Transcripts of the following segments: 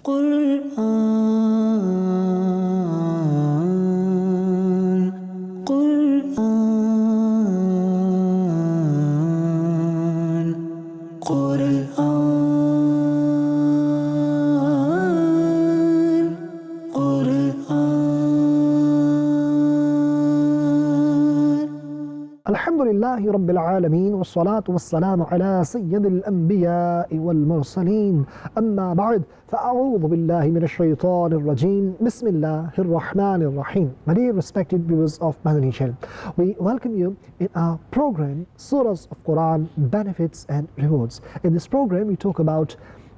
قرآن قرآن قرآن قرآن الحمد لله رب العالمين والصلاة والسلام على سيد الأنبياء والمرسلين أما بعد فأعوذ بالله من الشيطان الرجيم بسم الله الرحمن الرحيم. My dear respected viewers of Madani Channel, we welcome you in our program Surahs of Quran, Benefits and Rewards. In this program we talk about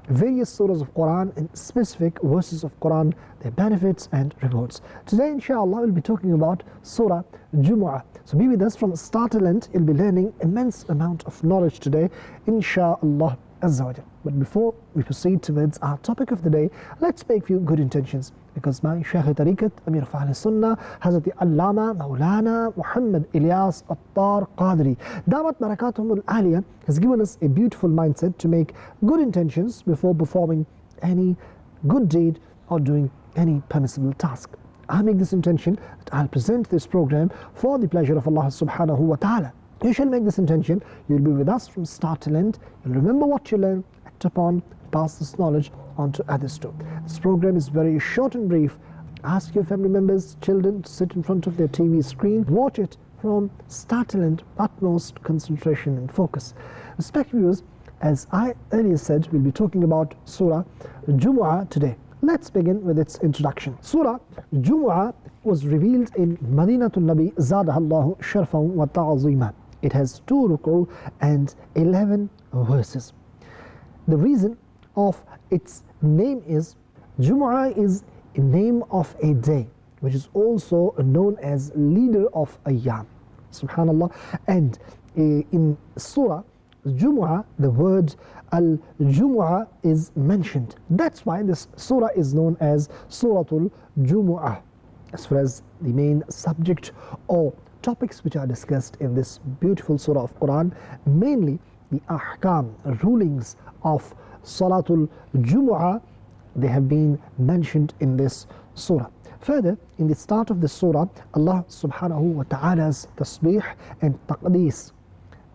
various surahs of Quran and specific verses of Quran, their benefits and rewards. Today inshallah we'll be talking about Surah Al-Jumu'ah. So be with us from start to end. You'll be learning immense amount of knowledge today inshallah Azza wa Jal. But before we proceed towards our topic of the day, let's make few good intentions, because my Shaykh Tariqat Amir of Ahl Sunnah Hazrat Allama Maulana Muhammad Ilyas Attar Qadri Damat Barakatuhum Al-Aliyah has given us a beautiful mindset to make good intentions before performing any good deed or doing any permissible task. I make this intention that I'll present this program for the pleasure of Allah subhanahu wa ta'ala. You shall make this intention, you'll be with us from start till end, you'll remember what you learn, act upon, pass this knowledge on to others too. This program is very short and brief. Ask your family members, children to sit in front of their TV screen, watch it from start till end, utmost concentration and focus. Respected viewers, as I earlier said, we'll be talking about Surah Al-Jumu'ah today. Let's begin with its introduction. Surah Al-Jumu'ah was revealed in Madinatul Nabi Zadahallahu Sharfan wa Ta'azima. It has 2 ruku and 11 verses. The reason of its name is Jumu'ah is a name of a day, which is also known as leader of Ayyam. Subhanallah. And in Surah Jumu'ah, the word Al-Jumu'ah is mentioned. That's why this surah is known as Suratul Jumu'ah, as far as the main subject or topics which are discussed in this beautiful surah of Quran, mainly the ahkam, rulings of Salatul Jumu'ah, they have been mentioned in this surah. Further, in the start of the surah, Allah subhanahu wa ta'ala's tasbih and taqdees,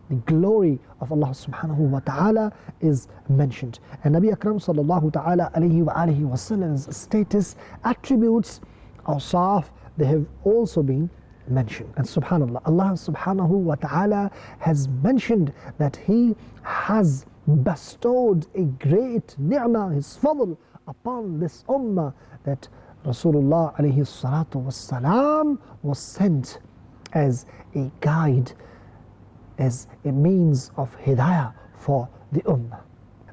the glory of Allah subhanahu wa ta'ala is mentioned. And Nabi Akram sallallahu ta'ala alayhi wa alihi wa sallam's status, attributes, awsaf, they have also been mentioned. And subhanallah, Allah subhanahu wa ta'ala has mentioned that He has bestowed a great ni'mah, His fadl upon this ummah, that Rasulullah alayhi salatu was salam was sent as a guide, as a means of hidayah for the ummah.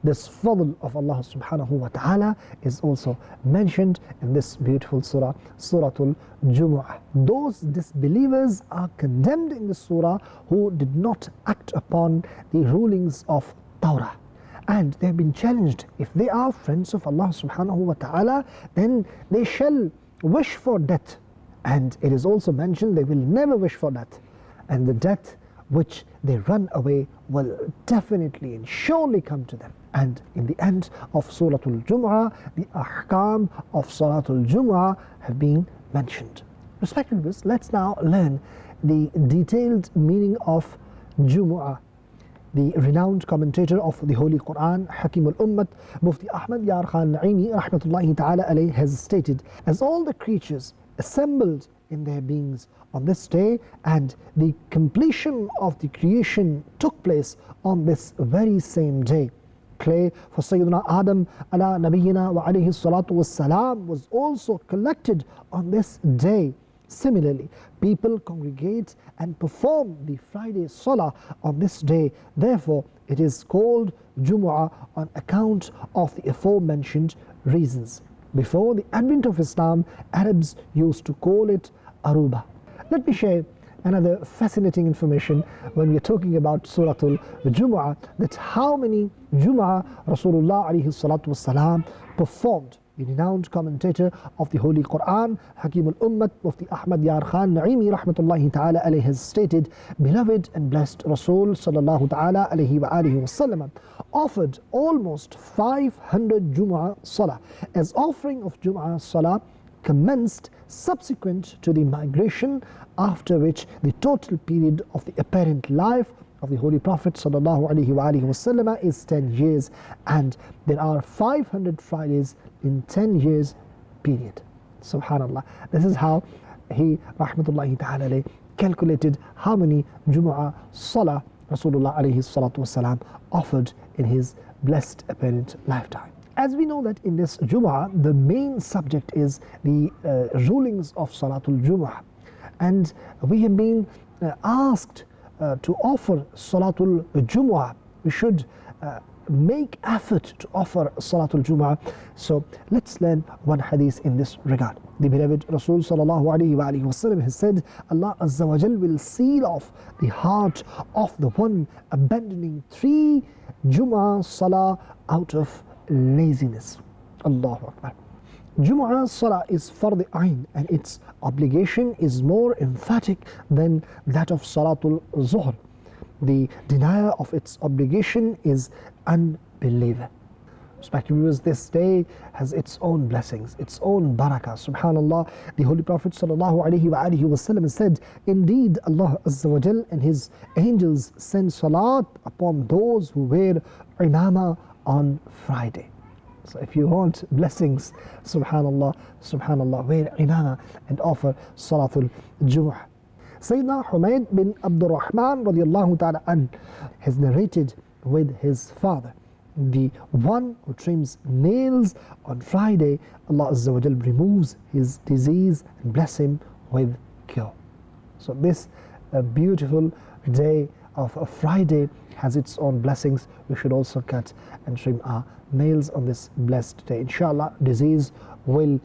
This fadl of Allah subhanahu wa ta'ala is also mentioned in this beautiful surah, Suratul Jumu'ah. Those disbelievers are condemned in the surah who did not act upon the rulings of Torah. And they have been challenged. If they are friends of Allah subhanahu wa ta'ala, then they shall wish for death. And it is also mentioned they will never wish for death. And the death which they run away will definitely and surely come to them. And in the end of Suratul Jumu'ah, the ahkam of Salatul Jumu'ah have been mentioned. Respected viewers, let's now learn the detailed meaning of Jumu'ah. The renowned commentator of the Holy Quran, Hakim al-Ummat, Mufti Ahmad Yar Khan Naimi rahmatullahi ta'ala alayhi, has stated, as all the creatures assembled in their beings on this day, and the completion of the creation took place on this very same day. Clay for Sayyidina Adam ala nabiyyina wa alayhi salatu wassalam was also collected on this day. Similarly, people congregate and perform the Friday Salah on this day. Therefore, it is called Jumu'ah on account of the aforementioned reasons. Before the advent of Islam, Arabs used to call it Aruba. Let me share another fascinating information when we are talking about Suratul Jumu'ah, that how many Jumu'ah Rasulullah alayhi salatu wasalam performed. the renowned commentator of the Holy Quran, Hakim al-Ummat, Mufti Ahmad Yar Khan Naimi rahmatullahi ta'ala alayhi, has stated, beloved and blessed Rasul sallallahu ta'ala alayhi wa alihi wasallam offered almost 500 Jumu'ah Salah, as offering of Jumu'ah Salah commenced subsequent to the migration, after which the total period of the apparent life of the Holy Prophet sallallahu alaihi wasallam is 10 years, and there are 500 Fridays in 10 years period. Subhanallah. This is how he rahmatullahi ta'ala alayhi calculated how many Jumu'ah Salah Rasulullah alayhi salatu wasalam offered in his blessed apparent lifetime. As we know that in this Jumu'ah, the main subject is the rulings of Salatul Jumu'ah, and we have been asked to offer Salatul Jumu'ah. We should make effort to offer Salatul Jumu'ah. So let's learn one hadith in this regard. The beloved Rasul sallallahu alaihi wasallam has said, Allah Azza wa Jal will seal off the heart of the one abandoning 3 Jumu'ah Salah out of laziness. Allahu Akbar. Jumu'ah Salah is Fard Ain, and its obligation is more emphatic than that of Salatul Zuhr. The denier of its obligation is unbeliever. Respected viewers, this day has its own blessings, its own barakah. Subhanallah, the Holy Prophet sallallahu alaihi wasallam said, indeed Allah Azza wa Jal and His angels send salat upon those who wear imama on Friday. So if you want blessings, subhanallah, subhanallah, wear imama and offer Salatul Jumu'ah. Sayyidina Humayd bin Abdul Rahman radiallahu ta'ala an has narrated with his father, the one who trims nails on Friday, Allah Azza wa Jal removes his disease and bless him with cure. So this beautiful day of a Friday has its own blessings. We should also cut and trim our nails on this blessed day. Inshallah, disease will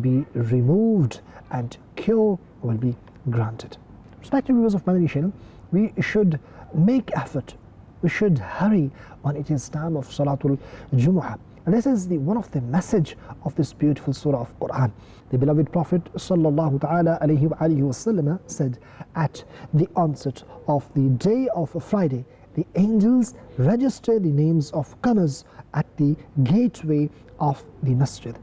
be removed and cure will be granted. Respected viewers of Madani Channel, we should make effort. We should hurry when it is time of Salatul Jumu'ah. And this is one of the message of this beautiful surah of Quran. The beloved Prophet sallallahu ta'ala alayhi wa alihi wasallam said, at the onset of the day of Friday, the angels register the names of comers at the gateway of the masjid.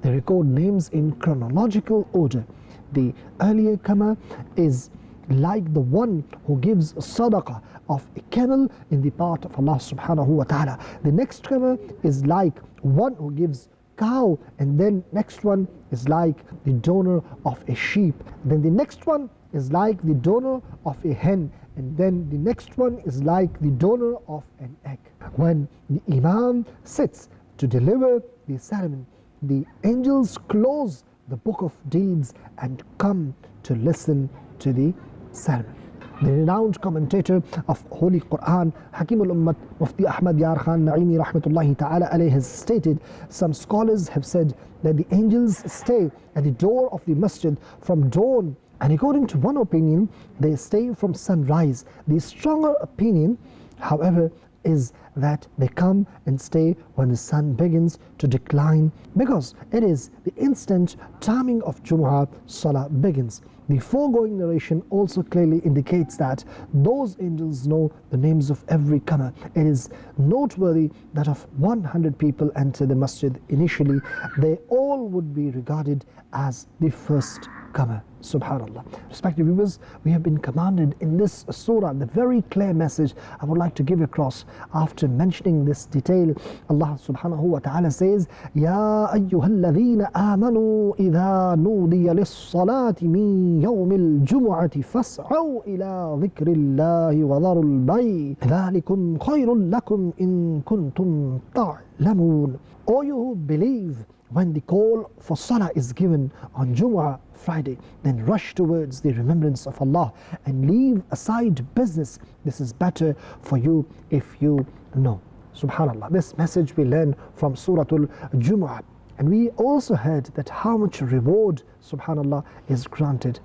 They record names in chronological order. The earlier comer is like the one who gives sadaqah of a camel in the path of Allah subhanahu wa ta'ala. The next comer is like one who gives cow, and then next one is like the donor of a sheep. Then the next one is like the donor of a hen, and then the next one is like the donor of an egg. When the Imam sits to deliver the sermon, the angels close the book of deeds and come to listen to the sermon. The renowned commentator of Holy Quran, Hakim al-Ummat, Mufti Ahmad Yar Khan Naimi rahmatullahi ta'ala alayhi, has stated, some scholars have said that the angels stay at the door of the masjid from dawn, and according to one opinion, they stay from sunrise. The stronger opinion, however, is that they come and stay when the sun begins to decline, because it is the instant timing of Jumu'ah Salah begins. The foregoing narration also clearly indicates that those angels know the names of every comer. It is noteworthy that of 100 people enter the masjid initially, they all would be regarded as the first comer. Subhanallah. Respected viewers, we have been commanded in this surah, the very clear message I would like to give across after mentioning this detail. Allah subhanahu wa ta'ala says, Ya ayyuhalladhina amanu idha nudiya lis-salati min yawmil jumu'ati fas'aw ila dhikrillahi wa dharul bay' dhalikum khayrun lakum in kuntum ta'lamun. O you who believe, when the call for Salah is given on Jumu'ah Friday, then rush towards the remembrance of Allah and leave aside business. This is better for you if you know. Subhanallah. This message we learn from Surah Al-Jumu'ah. And we also heard that how much reward, subhanallah, is granted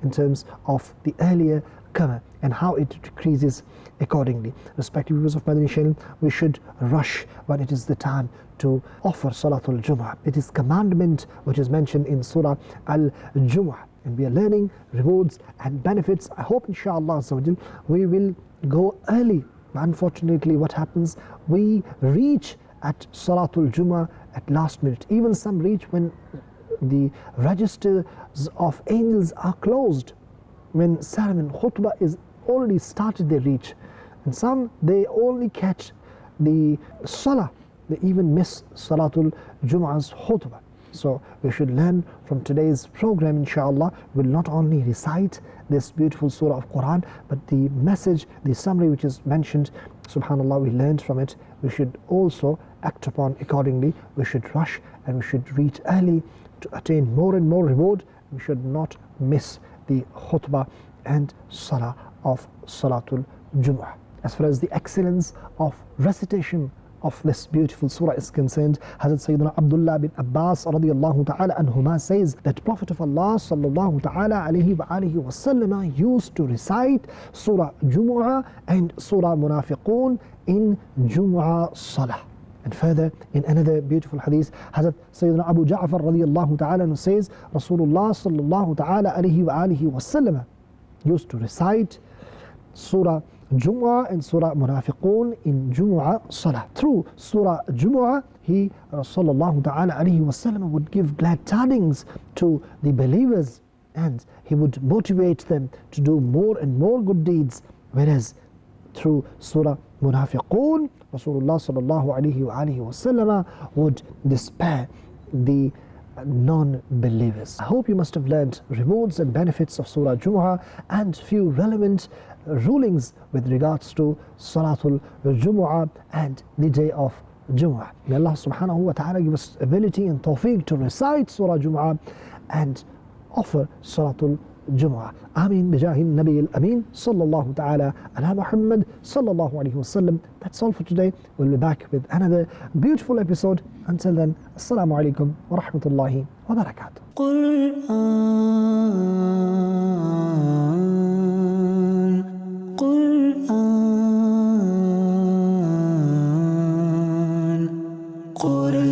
in terms of the earlier come and how it decreases accordingly. Respective viewers of Madani Channel, we should rush when it is the time to offer Salatul Jumu'ah. It is commandment which is mentioned in Surah Al-Jumu'ah, and we are learning rewards and benefits. I hope inshallah we will go early. Unfortunately, what happens, we reach at Salatul Jumu'ah at last minute. Even some reach when the registers of angels are closed. When sermon khutbah is already started, they reach. And some, they only catch the salah. They even miss Salatul Jumu'ah's khutbah. So we should learn from today's program, inshallah. We'll not only recite this beautiful surah of Quran, but the message, the summary which is mentioned, subhanallah, we learned from it. We should also act upon accordingly. We should rush and we should reach early to attain more and more reward. We should not miss the khutbah and salah of Salatul Jumu'ah. As far as the excellence of recitation of this beautiful surah is concerned, Hazrat Sayyidina Abdullah bin Abbas radiyallahu ta'ala anhuma says that Prophet of Allah sallallahu ta'ala alayhi wa alihi wa sallam used to recite Surah Jumu'ah and Surah Munafiqun in Jumu'ah Salah. And further, in another beautiful hadith, Hazrat Sayyidina Abu Ja'far radiyallahu ta'ala says Rasulullah sallallahu ta'ala alayhi wa alihi wa sallam used to recite Surah Jumu'ah and Surah Munafiqun in Jumu'ah Salah. Through Surah Jumu'ah, he, Rasulullah ta'ala alayhi wa sallam, would give glad tidings to the believers and he would motivate them to do more and more good deeds. Whereas through Surah Munafiqun, Rasulullah sallallahu alayhi wa alihi wa sallam would despair the non-believers. I hope you must have learned rewards and benefits of Surah Jumu'ah and few relevant rulings with regards to Salatul Jumu'ah and the day of Jumu'ah. May Allah subhanahu wa ta'ala give us ability and tawfiq to recite Surah Jumu'ah and offer Salatul Jumu'ah. Ameen bijahi Nabi al-Amin sallallahu ta'ala ala Muhammad sallallahu alayhi wa sallam. That's all for today. We'll be back with another beautiful episode. Until then, assalamu alaikum wa rahmatullahi wa barakatuh. Quran